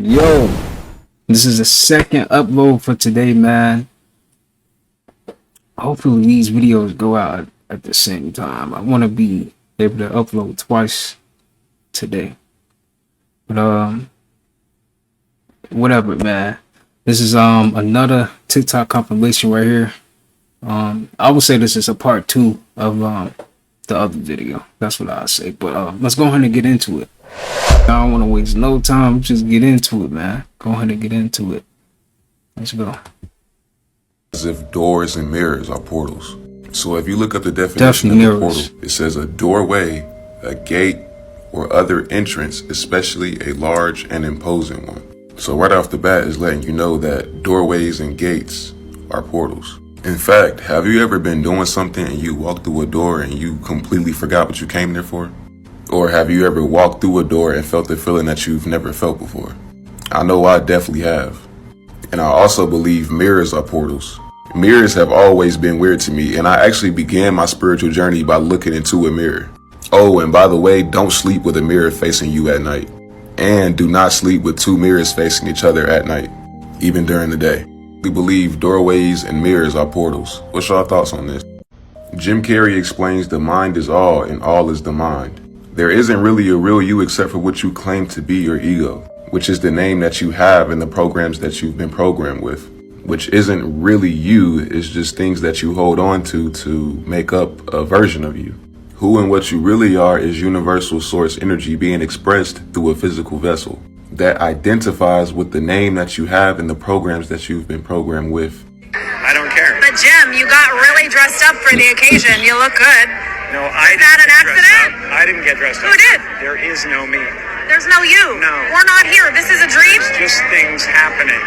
Yo, this is the second upload for today, man. Hopefully these videos go out at the same time. I want to be able to upload twice today. But whatever, man. This is another TikTok compilation right here. I would say this is a part 2 of the other video. That's what I say. But let's go ahead and get into it. I don't want to waste no time. Just get into it, man. Go ahead and get into it. Let's go. As if doors and mirrors are portals. So if you look up the definition of a portal, it says a doorway, a gate, or other entrance, especially a large and imposing one. So right off the bat is letting you know that doorways and gates are portals. In fact, have you ever been doing something and you walked through a door and you completely forgot what you came there for? Or have you ever walked through a door and felt a feeling that you've never felt before? I know I definitely have. And I also believe mirrors are portals. Mirrors have always been weird to me, and I actually began my spiritual journey by looking into a mirror. Oh, and by the way, don't sleep with a mirror facing you at night. And do not sleep with 2 mirrors facing each other at night, even during the day. We believe doorways and mirrors are portals. What's your thoughts on this? Jim Carrey explains the mind is all and all is the mind. There isn't really a real you except for what you claim to be your ego, which is the name that you have in the programs that you've been programmed with, which isn't really you, it's just things that you hold on to make up a version of you. Who and what you really are is universal source energy being expressed through a physical vessel that identifies with the name that you have in the programs that you've been programmed with. I don't care. But Jim, you got really dressed up for the occasion. You look good. No, I Is that an accident? I didn't get dressed up. Who did? There is no me. There's no you. No. We're not here. This is a dream? It's just things happening.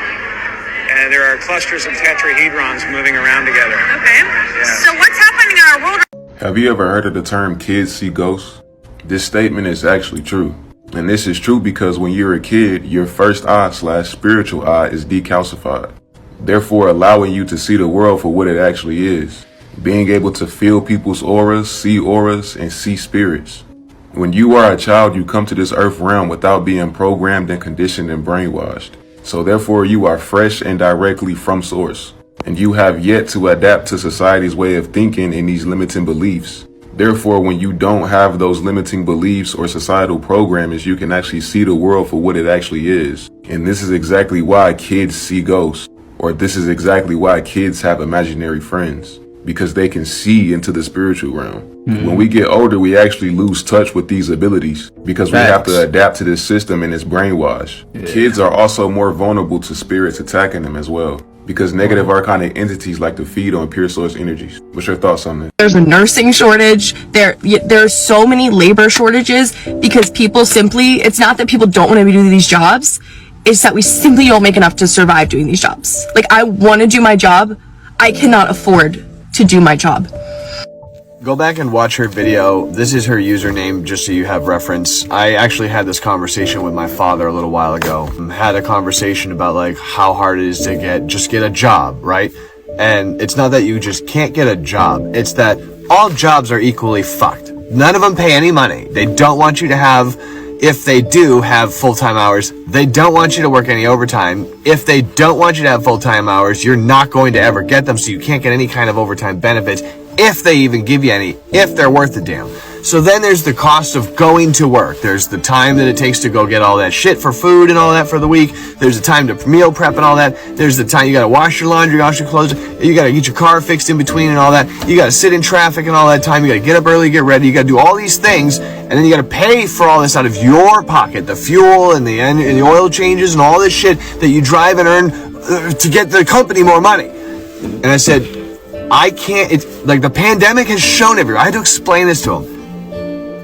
And there are clusters of tetrahedrons moving around together. Okay. Yeah. So what's happening in our world? Have you ever heard of the term kids see ghosts? This statement is actually true. And this is true because when you're a kid, your first eye/spiritual eye is decalcified, therefore allowing you to see the world for what it actually is. Being able to feel people's auras, and see spirits. When you are a child, you come to this earth realm without being programmed and conditioned and brainwashed. So therefore you are fresh and directly from source. And you have yet to adapt to society's way of thinking and these limiting beliefs. Therefore, when you don't have those limiting beliefs or societal programming, you can actually see the world for what it actually is. And this is exactly why kids see ghosts. Or this is exactly why kids have imaginary friends. Because they can see into the spiritual realm. When we get older, we actually lose touch with these abilities because we have to adapt to this system and it's brainwash. Kids are also more vulnerable to spirits attacking them as well because negative archonic entities like to feed on pure source energies. What's your thoughts on this? There's a nursing shortage. There's so many labor shortages because people simply, it's not that people don't want to do these jobs. It's that we simply don't make enough to survive doing these jobs. Like, I want to do my job. I cannot afford to do my job. Go back and watch her video. This is her username, just so you have reference. I actually had this conversation with my father a little while ago. Had a conversation about like how hard it is to get a job, right? And it's not that you just can't get a job. It's that all jobs are equally fucked. None of them pay any money. They don't want you to have, if they do have full-time hours, they don't want you to work any overtime. If they don't want you to have full-time hours, you're not going to ever get them, so you can't get any kind of overtime benefits, if they even give you any, if they're worth a damn. So then there's the cost of going to work. There's the time that it takes to go get all that shit for food and all that for the week. There's the time to meal prep and all that. There's the time you gotta wash your laundry, wash your clothes. You gotta get your car fixed in between and all that. You gotta sit in traffic and all that time. You gotta get up early, get ready. You gotta do all these things. And then you gotta pay for all this out of your pocket. The fuel and the oil changes and all this shit that you drive and earn to get the company more money. And I said, I can't, it's like the pandemic has shown everyone. I had to explain this to them.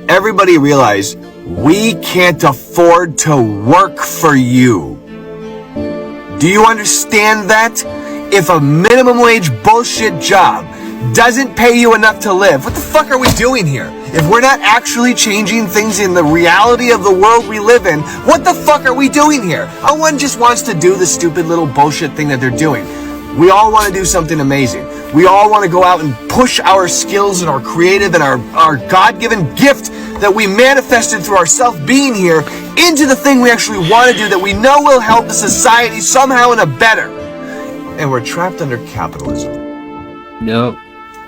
Everybody realize we can't afford to work for you. Do you understand that? If a minimum wage bullshit job doesn't pay you enough to live, what the fuck are we doing here? If we're not actually changing things in the reality of the world we live in, what the fuck are we doing here? No one just wants to do the stupid little bullshit thing that they're doing. We all want to do something amazing. We all want to go out and push our skills and our creative and our God-given gift that we manifested through our self being here into the thing we actually want to do that we know will help the society somehow in a better. And we're trapped under capitalism. Yep.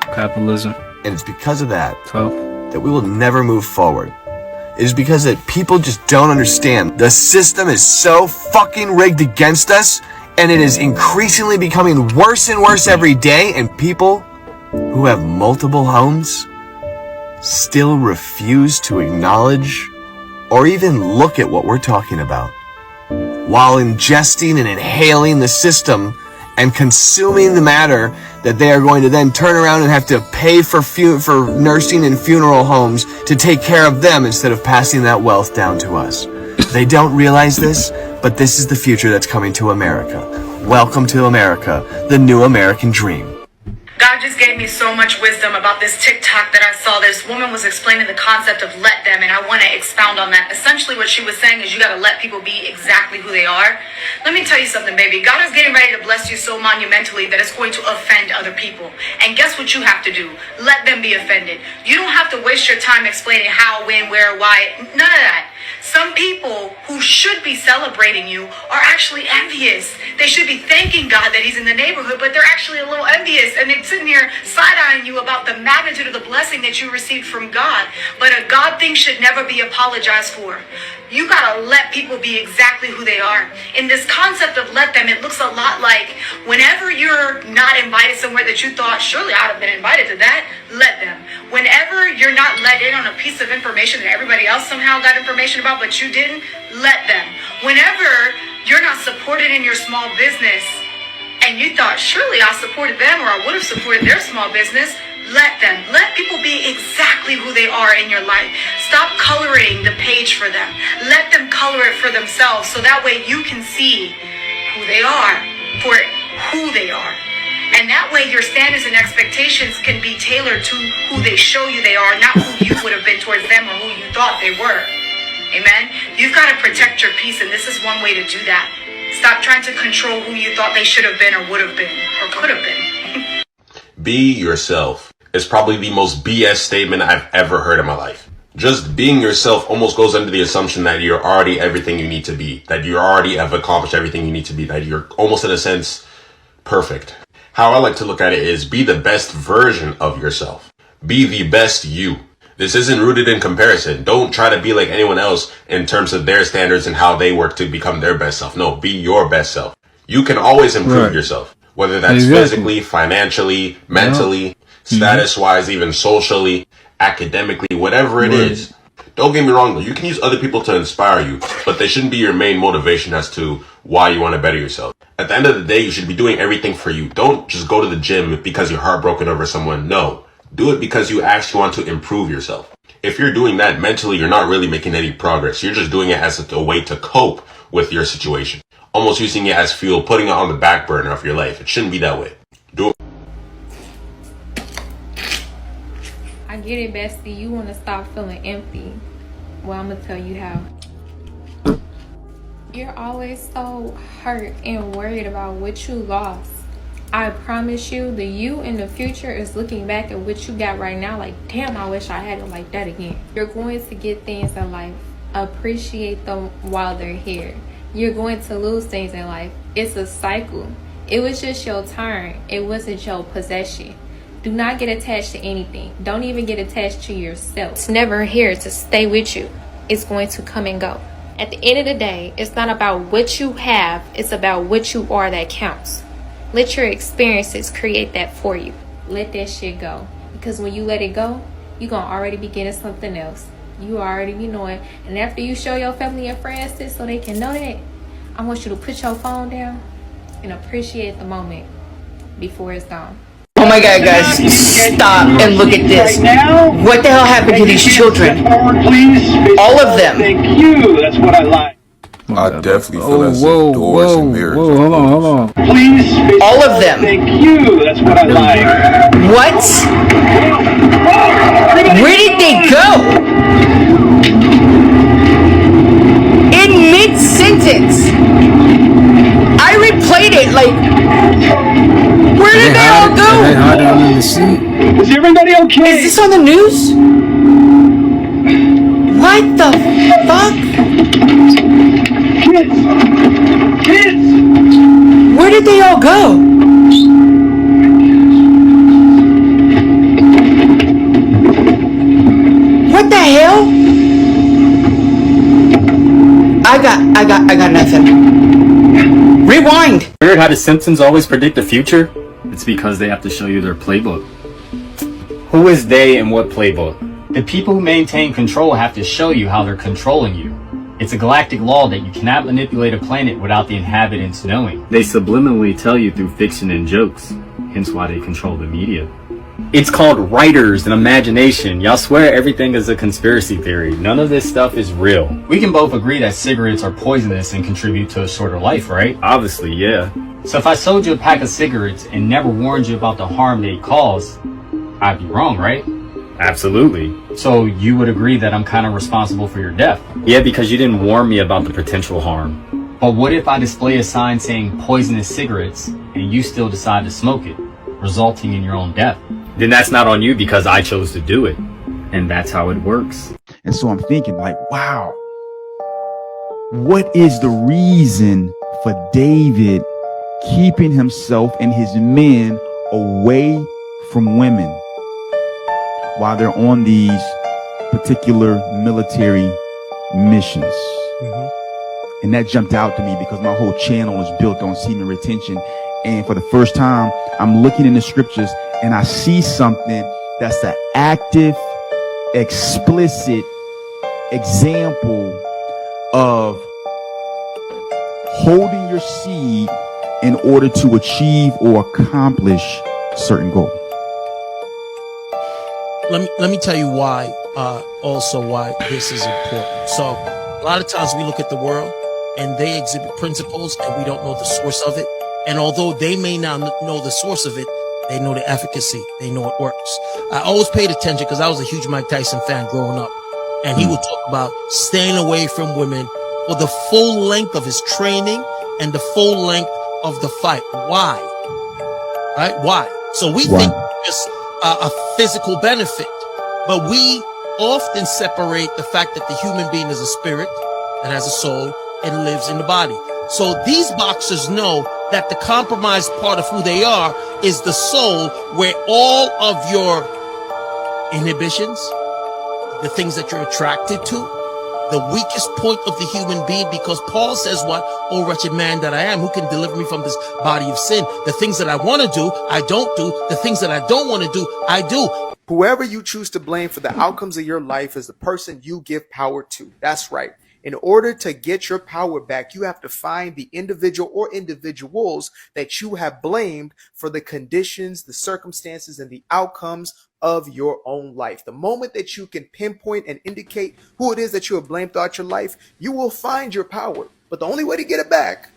Capitalism. And it's because of that Tough. that we will never move forward. It is because that people just don't understand. The system is so fucking rigged against us, and it is increasingly becoming worse and worse every day, and people who have multiple homes still refuse to acknowledge or even look at what we're talking about, while ingesting and inhaling the system and consuming the matter that they are going to then turn around and have to pay for nursing and funeral homes to take care of them instead of passing that wealth down to us. They don't realize this, but this is the future that's coming to America. Welcome to America, the new American dream. God just gave me so much wisdom about this TikTok that I saw. This woman was explaining the concept of let them, and I want to expound on that. Essentially what she was saying is you got to let people be exactly who they are. Let me tell you something, baby. God is getting ready to bless you so monumentally that it's going to offend other people. And guess what you have to do? Let them be offended. You don't have to waste your time explaining how, when, where, why. None of that. Some people who should be celebrating you are actually envious. They should be thanking God that he's in the neighborhood, but they're actually a little envious, and they're sitting here side-eyeing you about the magnitude of the blessing that you received from God. But a God thing should never be apologized for. You gotta let people be exactly who they are. In this concept of let them, it looks a lot like whenever you're not invited somewhere that you thought, surely I'd have been invited to that, let them. Whenever you're not let in on a piece of information that everybody else somehow got information about, but you didn't, let them. Whenever you're not supported in your small business, and you thought, surely I supported them or I would have supported their small business, let them. Let people be exactly who they are in your life. Stop coloring the page for them. Let them color it for themselves so that way you can see who they are for who they are. And that way your standards and expectations can be tailored to who they show you they are, not who you would have been towards them or who you thought they were. Amen? You've got to protect your peace, and this is one way to do that. Stop trying to control who you thought they should have been or would have been or could have been. Be yourself. It's probably the most BS statement I've ever heard in my life. Just being yourself almost goes under the assumption that you're already everything you need to be, that you already have accomplished everything you need to be, that you're almost in a sense perfect. How I like to look at it is be the best version of yourself. Be the best you. This isn't rooted in comparison. Don't try to be like anyone else in terms of their standards and how they work to become their best self. No, be your best self. You can always improve yourself, whether that's physically, financially, mentally, status-wise, even socially, academically, whatever it is. Don't get me wrong though, you can use other people to inspire you, but they shouldn't be your main motivation as to why you want to better yourself. At the end of the day, you should be doing everything for you. Don't just go to the gym because you're heartbroken over someone. No. Do it because you actually want to improve yourself. If you're doing that mentally, you're not really making any progress. You're just doing it as a way to cope with your situation. Almost using it as fuel, putting it on the back burner of your life. It shouldn't be that way. Do it. I get it, bestie. You want to stop feeling empty. Well, I'm going to tell you how. You're always so hurt and worried about what you lost. I promise you, the you in the future is looking back at what you got right now like, damn, I wish I had it like that again. You're going to get things in life. Appreciate them while they're here. You're going to lose things in life. It's a cycle. It was just your turn. It wasn't your possession. Do not get attached to anything. Don't even get attached to yourself. It's never here to stay with you. It's going to come and go. At the end of the day, it's not about what you have. It's about what you are that counts. Let your experiences create that for you. Let that shit go. Because when you let it go, you're going to already be getting something else. You already be knowing. And after you show your family and friends this so they can know that, I want you to put your phone down and appreciate the moment before it's gone. Oh my God, guys, stop and look at this. What the hell happened to these children? All of them. Thank you. That's what I like. I definitely feel as if doors and mirrors. Hold on. Please. All of them. Thank you. That's what I like. What? Where did they go? In mid-sentence. I replayed it like, where did they all go? Is everybody okay? Is this on the news? What the fuck? Kids! Where did they all go? What the hell? I got nothing. Rewind. Heard how the Simpsons always predict the future? It's because they have to show you their playbook. Who is they and what playbook? The people who maintain control have to show you how they're controlling you. It's a galactic law that you cannot manipulate a planet without the inhabitants knowing. They subliminally tell you through fiction and jokes, hence why they control the media. It's called writers and imagination. Y'all swear everything is a conspiracy theory. None of this stuff is real. We can both agree that cigarettes are poisonous and contribute to a shorter life, right? Obviously, yeah. So if I sold you a pack of cigarettes and never warned you about the harm they cause, I'd be wrong, right? Absolutely. So you would agree that I'm kind of responsible for your death? Yeah, because you didn't warn me about the potential harm. But what if I display a sign saying poisonous cigarettes and you still decide to smoke it, resulting in your own death? Then that's not on you because I chose to do it. And that's how it works. And so I'm thinking like, wow, what is the reason for David keeping himself and his men away from women while they're on these particular military missions? And that jumped out to me because my whole channel is built on semen retention. And for the first time, I'm looking in the scriptures and I see something that's an active, explicit example of holding your seed in order to achieve or accomplish certain goals. Let me tell you why, also why this is important. So a lot of times we look at the world and they exhibit principles and we don't know the source of it. And although they may not know the source of it, they know the efficacy. They know it works. I always paid attention because I was a huge Mike Tyson fan growing up. And he would talk about staying away from women for the full length of his training and the full length of the fight. Why? Right? Why? So we think it's a physical benefit, but we often separate the fact that the human being is a spirit that has a soul and lives in the body. So these boxers know that the compromised part of who they are is the soul, where all of your inhibitions, the things that you're attracted to, the weakest point of the human being, because Paul says what? Oh, wretched man that I am, who can deliver me from this body of sin? The things that I want to do, I don't do. The things that I don't want to do, I do. Whoever you choose to blame for the outcomes of your life is the person you give power to. That's right. In order to get your power back, you have to find the individual or individuals that you have blamed for the conditions, the circumstances, and the outcomes of your own life. The moment that you can pinpoint and indicate who it is that you have blamed throughout your life, you will find your power. But the only way to get it back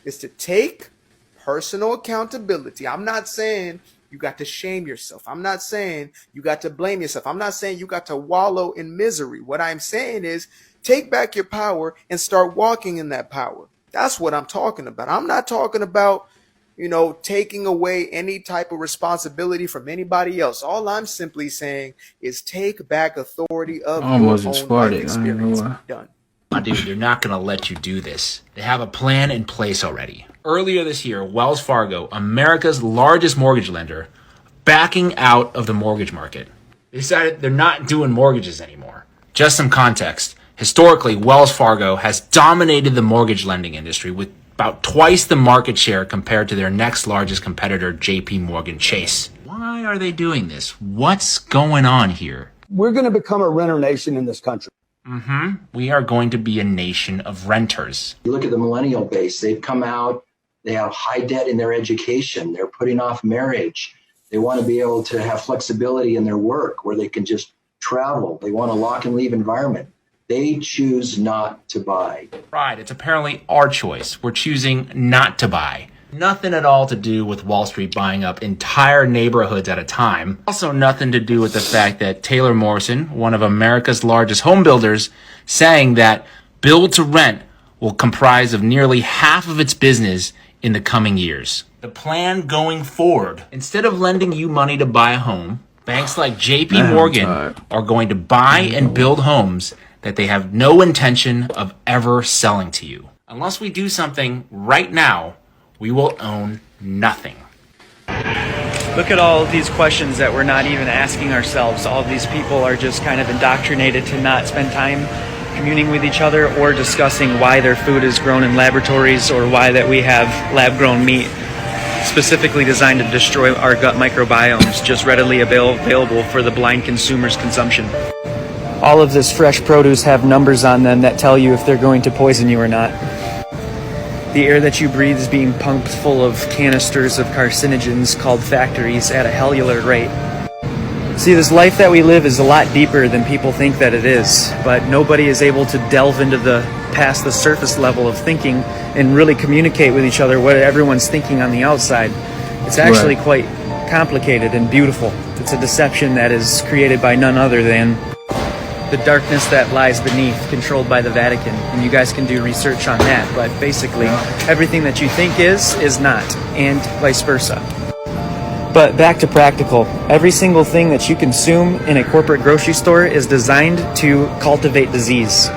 is to take personal accountability. I'm not saying you got to shame yourself. I'm not saying you got to blame yourself. I'm not saying you got to wallow in misery. What I'm saying is take back your power and start walking in that power. That's what I'm talking about. I'm not talking about, taking away any type of responsibility from anybody else. All I'm simply saying is take back authority of your own life experience. Done. Dude, they're not going to let you do this. They have a plan in place already. Earlier this year, Wells Fargo, America's largest mortgage lender, backing out of the mortgage market. They decided they're not doing mortgages anymore. Just some context. Historically, Wells Fargo has dominated the mortgage lending industry with about twice the market share compared to their next largest competitor, JP Morgan Chase. Why are they doing this? What's going on here? We're going to become a renter nation in this country. We are going to be a nation of renters. You look at the millennial base, they've come out, they have high debt in their education, they're putting off marriage. They want to be able to have flexibility in their work where they can just travel. They want a lock and leave environment. They choose not to buy. Right, it's apparently our choice. We're choosing not to buy. Nothing at all to do with Wall Street buying up entire neighborhoods at a time. Also nothing to do with the fact that Taylor Morrison, one of America's largest home builders, saying that build to rent will comprise of nearly half of its business in the coming years. The plan going forward, instead of lending you money to buy a home, banks like JP Morgan are going to buy and build homes that they have no intention of ever selling to you. Unless we do something right now, we will own nothing. Look at all of these questions that we're not even asking ourselves. All of these people are just kind of indoctrinated to not spend time communing with each other or discussing why their food is grown in laboratories or why that we have lab-grown meat specifically designed to destroy our gut microbiomes, just readily available for the blind consumer's consumption. All of this fresh produce have numbers on them that tell you if they're going to poison you or not. The air that you breathe is being pumped full of canisters of carcinogens called factories at a hellular rate. See, this life that we live is a lot deeper than people think that it is, but nobody is able to delve into past the surface level of thinking and really communicate with each other what everyone's thinking on the outside. It's actually quite complicated and beautiful. It's a deception that is created by none other than the darkness that lies beneath, controlled by the Vatican. And you guys can do research on that, but basically everything that you think is not, and vice versa. But back to practical. Every single thing that you consume in a corporate grocery store is designed to cultivate disease.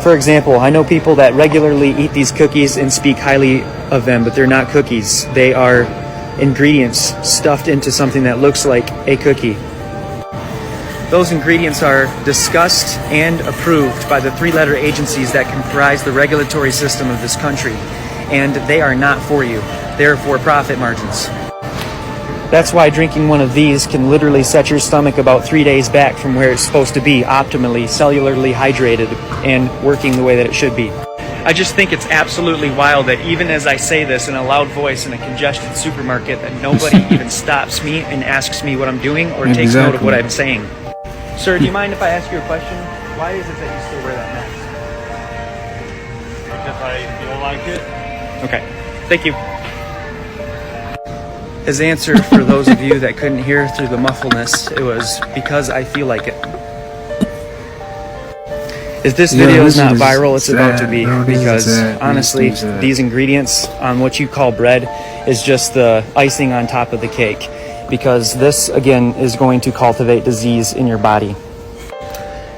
For example, I know people that regularly eat these cookies and speak highly of them, but they're not cookies. They are ingredients stuffed into something that looks like a cookie. Those ingredients are discussed and approved by the three-letter agencies that comprise the regulatory system of this country, and they are not for you. They're for profit margins. That's why drinking one of these can literally set your stomach about 3 days back from where it's supposed to be, optimally, cellularly hydrated, and working the way that it should be. I just think it's absolutely wild that even as I say this in a loud voice in a congested supermarket, that nobody even stops me and asks me what I'm doing or takes note of what I'm saying. Sir, do you mind if I ask you a question? Why is it that you still wear that mask? Because I feel like it. Okay, thank you. His answer, for those of you that couldn't hear through the muffledness, it was because I feel like it. If this video is not viral, it's about to be, because honestly, these ingredients on what you call bread is just the icing on top of the cake, because this, again, is going to cultivate disease in your body.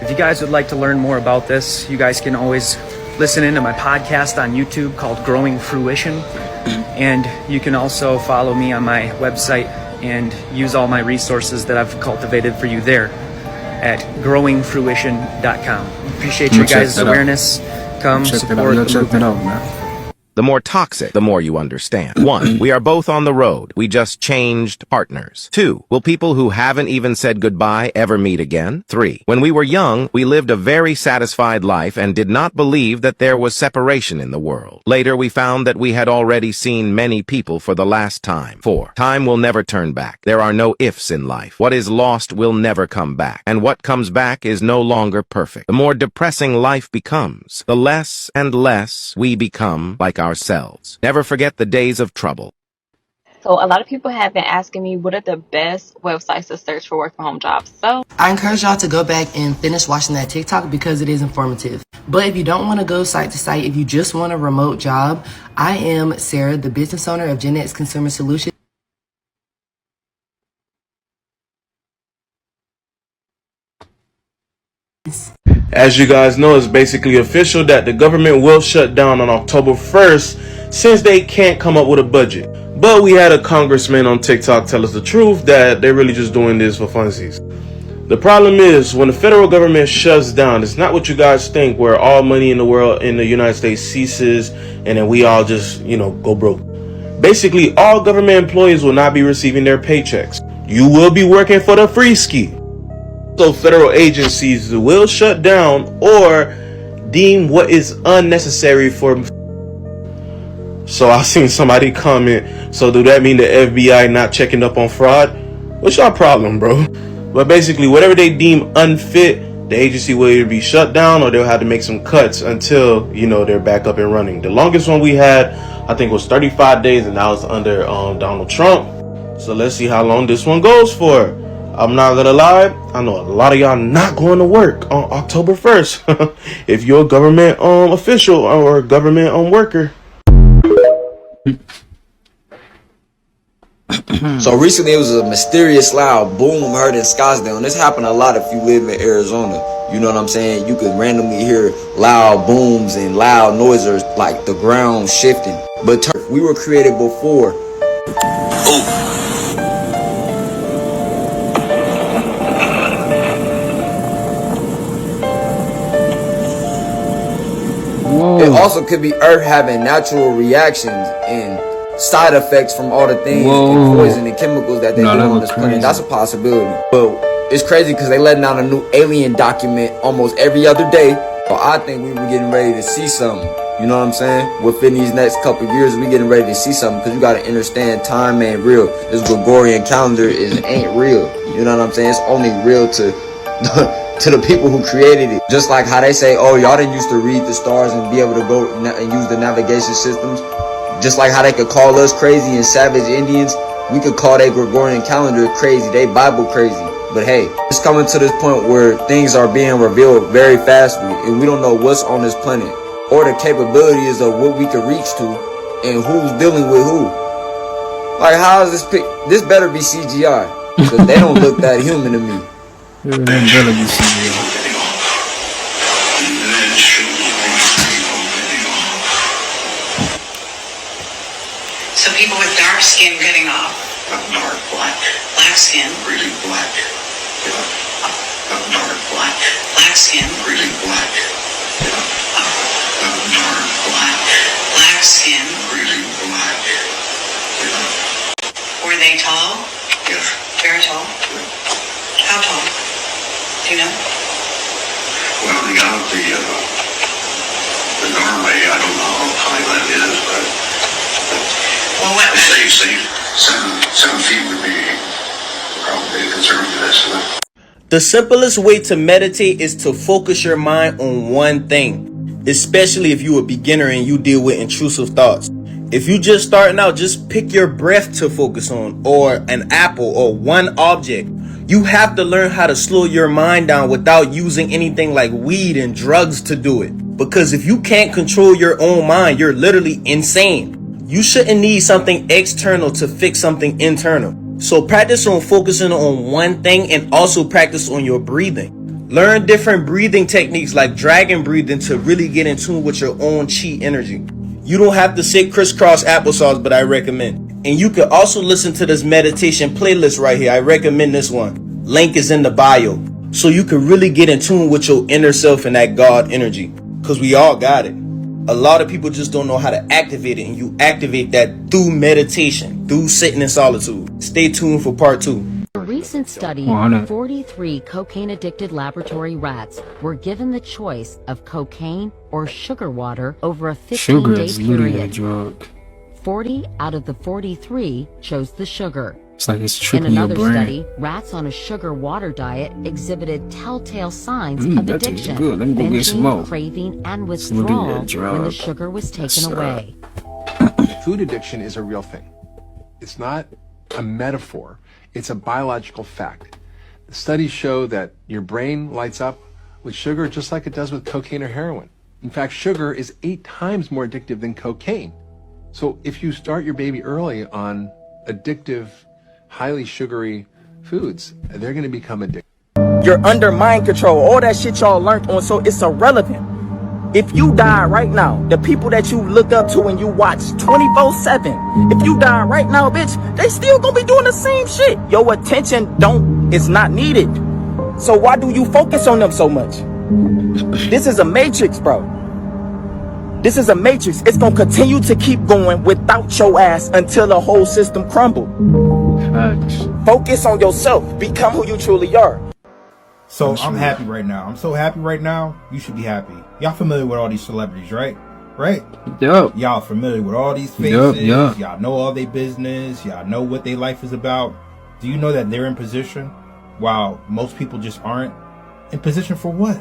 If you guys would like to learn more about this, you guys can always listen into my podcast on YouTube called Growing Fruition. And you can also follow me on my website and use all my resources that I've cultivated for you there at growingfruition.com. Appreciate your guys' awareness. Come support the movement. The more toxic, the more you understand. 1. We are both on the road. We just changed partners. 2. Will people who haven't even said goodbye ever meet again? 3. When we were young, we lived a very satisfied life and did not believe that there was separation in the world. Later, we found that we had already seen many people for the last time. 4. Time will never turn back. There are no ifs in life. What is lost will never come back. And what comes back is no longer perfect. The more depressing life becomes, the less and less we become like ourselves. Never forget the days of trouble. So a lot of people have been asking me what are the best websites to search for work from home jobs. So I encourage y'all to go back and finish watching that TikTok because it is informative. But if you don't want to go site to site, if you just want a remote job, I am Sarah, the business owner of Gen X Consumer Solutions. As you guys know, it's basically official that the government will shut down on October 1st since they can't come up with a budget. But we had a congressman on TikTok tell us the truth that they're really just doing this for funsies. The problem is when the federal government shuts down, it's not what you guys think where all money in the world in the United States ceases and then we all just, go broke. Basically, all government employees will not be receiving their paychecks. You will be working for the free ski. So federal agencies will shut down or deem what is unnecessary for. So I seen somebody comment, so do that mean the FBI not checking up on fraud? What's your problem, bro? But basically, whatever they deem unfit, the agency will either be shut down or they'll have to make some cuts until, they're back up and running. The longest one we had, I think, was 35 days, and that was under Donald Trump. So let's see how long this one goes for. I'm not gonna lie, I know a lot of y'all not going to work on October 1st if you're a government official or a government worker. So recently it was a mysterious loud boom heard in Scottsdale, and this happened a lot if you live in Arizona. You know what I'm saying? You could randomly hear loud booms and loud noises like the ground shifting. But we were created before. Whoa. It also could be Earth having natural reactions and side effects from all the things and poison and chemicals that they do on this planet. That's a possibility. But it's crazy because they letting out a new alien document almost every other day. So I think we were getting ready to see something. You know what I'm saying? Within these next couple years, we getting ready to see something because you got to understand time ain't real. This Gregorian calendar ain't real. You know what I'm saying? It's only real to to the people who created it. Just like how they say, oh, y'all didn't used to read the stars and be able to go and use the navigation systems. Just like how they could call us crazy and savage Indians, we could call their Gregorian calendar crazy, they Bible crazy. But hey, it's coming to this point where things are being revealed very fast and we don't know what's on this planet or the capabilities of what we could reach to and who's dealing with who. Like, how is this this better be CGI, because they don't look that human to me. Yeah, they better be CGI. So people with dark skin getting off. Dark black. Black skin. Really black. Dark black. Black skin. Really black. Dark black. Black skin. Really black. Were they tall? Yes. Very tall? How tall? Do you know? Well, they got the doorway. I don't know how high that is, but well, what? Say 7 feet would be probably a conservative estimate. The simplest way to meditate is to focus your mind on one thing, especially if you're a beginner and you deal with intrusive thoughts. If you just starting out, just pick your breath to focus on, or an apple, or one object. You have to learn how to slow your mind down without using anything like weed and drugs to do it. Because if you can't control your own mind, you're literally insane. You shouldn't need something external to fix something internal. So practice on focusing on one thing and also practice on your breathing. Learn different breathing techniques like dragon breathing to really get in tune with your own chi energy. You don't have to sit crisscross applesauce, but I recommend. And you can also listen to this meditation playlist right here. I recommend this one. Link is in the bio. So you can really get in tune with your inner self and that God energy. Because we all got it. A lot of people just don't know how to activate it, and you activate that through meditation, through sitting in solitude. Stay tuned for part 2. A recent study, 43 cocaine-addicted laboratory rats were given the choice of cocaine or sugar water over a 15-day period. Drug. 40 out of the 43 chose the sugar. It's like it's In tricking your another brain. study, rats on a sugar water diet exhibited telltale signs of that tastes addiction, good. Let me go get some more. craving, and Let's look at withdrawal that drug. when the sugar was taken away. Food addiction is a real thing. It's not a metaphor. It's a biological fact. The studies show that your brain lights up with sugar just like it does with cocaine or heroin. In fact, sugar is 8 times more addictive than cocaine. So if you start your baby early on addictive, highly sugary foods, they're going to become addicted. You're under mind control. All that shit y'all learned on, so it's irrelevant. If you die right now, the people that you look up to and you watch 24/7, if you die right now, bitch, they still gonna be doing the same shit. Your attention is not needed. So why do you focus on them so much? This is a matrix, bro. This is a matrix. It's gonna continue to keep going without your ass until the whole system crumbles. Focus on yourself. Become who you truly are. So I'm happy right now. I'm so happy right now. You should be happy. Y'all familiar with all these celebrities, right? Right? Yep. Y'all familiar with all these faces. Yep. Y'all know all their business. Y'all know what their life is about. Do you know that they're in position while most people just aren't? In position for what?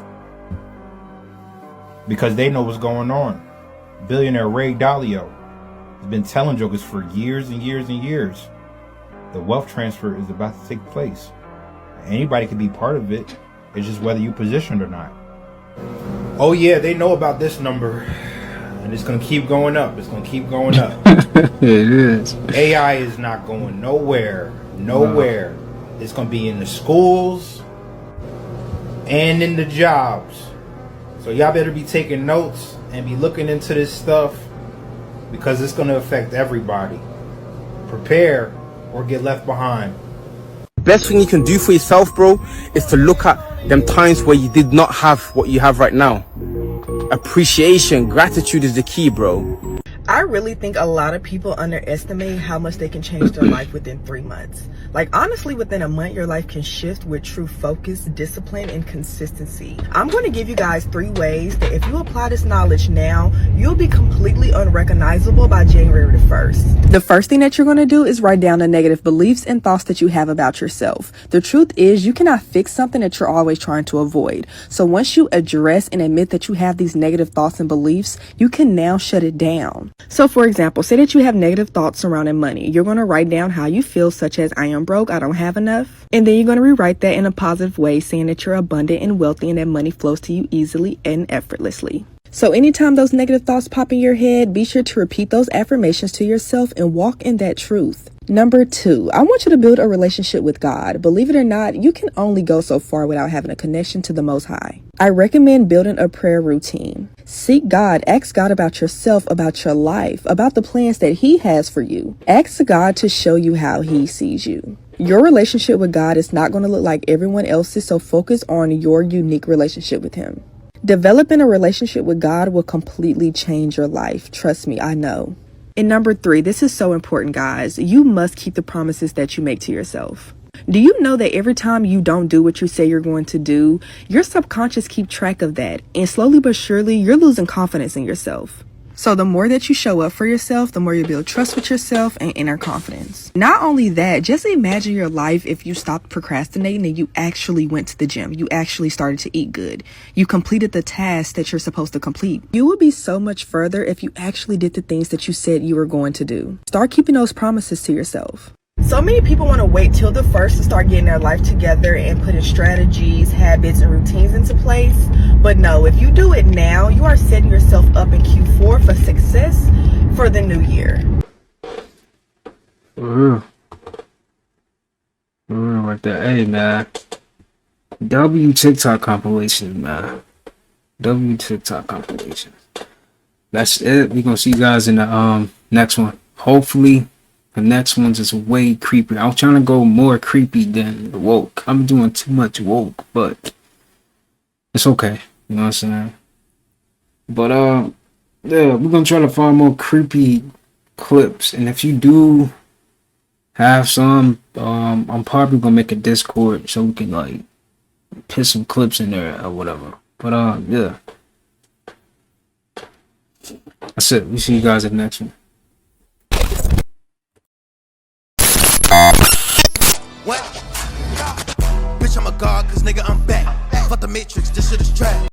Because they know what's going on. Billionaire Ray Dalio has been telling jokers for years and years and years. The wealth transfer is about to take place. Anybody can be part of it. It's just whether you positioned or not. Oh yeah, they know about this number. And it's going to keep going up. It's going to keep going up. It is. AI is not going nowhere. Nowhere. It's going to be in the schools. and in the jobs. So y'all better be taking notes and be looking into this stuff, because it's going to affect everybody. Prepare or get left behind. Best thing you can do for yourself, bro, is to look at them times where you did not have what you have right now. Appreciation, gratitude is the key, bro. I really think a lot of people underestimate how much they can change their life within 3 months. Like, honestly, within a month, your life can shift with true focus, discipline, and consistency. I'm going to give you guys 3 ways that if you apply this knowledge now, you'll be completely unrecognizable by January the 1st. The first thing that you're going to do is write down the negative beliefs and thoughts that you have about yourself. The truth is, you cannot fix something that you're always trying to avoid. So once you address and admit that you have these negative thoughts and beliefs, you can now shut it down. So for example, say that you have negative thoughts surrounding money. You're going to write down how you feel, such as I am broke, I don't have enough. And then you're going to rewrite that in a positive way, saying that you're abundant and wealthy and that money flows to you easily and effortlessly. So anytime those negative thoughts pop in your head, be sure to repeat those affirmations to yourself and walk in that truth. Number 2, I want you to build a relationship with God. Believe it or not, you can only go so far without having a connection to the Most High. I recommend building a prayer routine. Seek God, ask God about yourself, about your life, about the plans that He has for you. Ask God to show you how He sees you. Your relationship with God is not going to look like everyone else's, so focus on your unique relationship with Him. Developing a relationship with God will completely change your life. Trust me, I know. And number 3, this is so important, guys. You must keep the promises that you make to yourself. Do you know that every time you don't do what you say you're going to do, your subconscious keeps track of that, and slowly but surely, you're losing confidence in yourself. So the more that you show up for yourself, the more you build trust with yourself and inner confidence. Not only that, just imagine your life if you stopped procrastinating and you actually went to the gym. You actually started to eat good. You completed the tasks that you're supposed to complete. You would be so much further if you actually did the things that you said you were going to do. Start keeping those promises to yourself. So many people want to wait till the 1st to start getting their life together and putting strategies, habits, and routines into place. But no, if you do it now, you are setting yourself up in Q4 for success for the new year. For real right there. Hey, man. W TikTok compilations, man. W TikTok compilations. That's it. We're going to see you guys in the next one. Hopefully, the next one's is way creepy. I was trying to go more creepy than woke. I'm doing too much woke, but it's okay. You know what I'm saying? But yeah, we're gonna try to find more creepy clips. And if you do have some, I'm probably gonna make a Discord so we can like put some clips in there or whatever. But yeah. That's it. We see you guys in the next one. What? Bitch, I'm a god, cause nigga, I'm back. Fuck the Matrix, this shit is trash.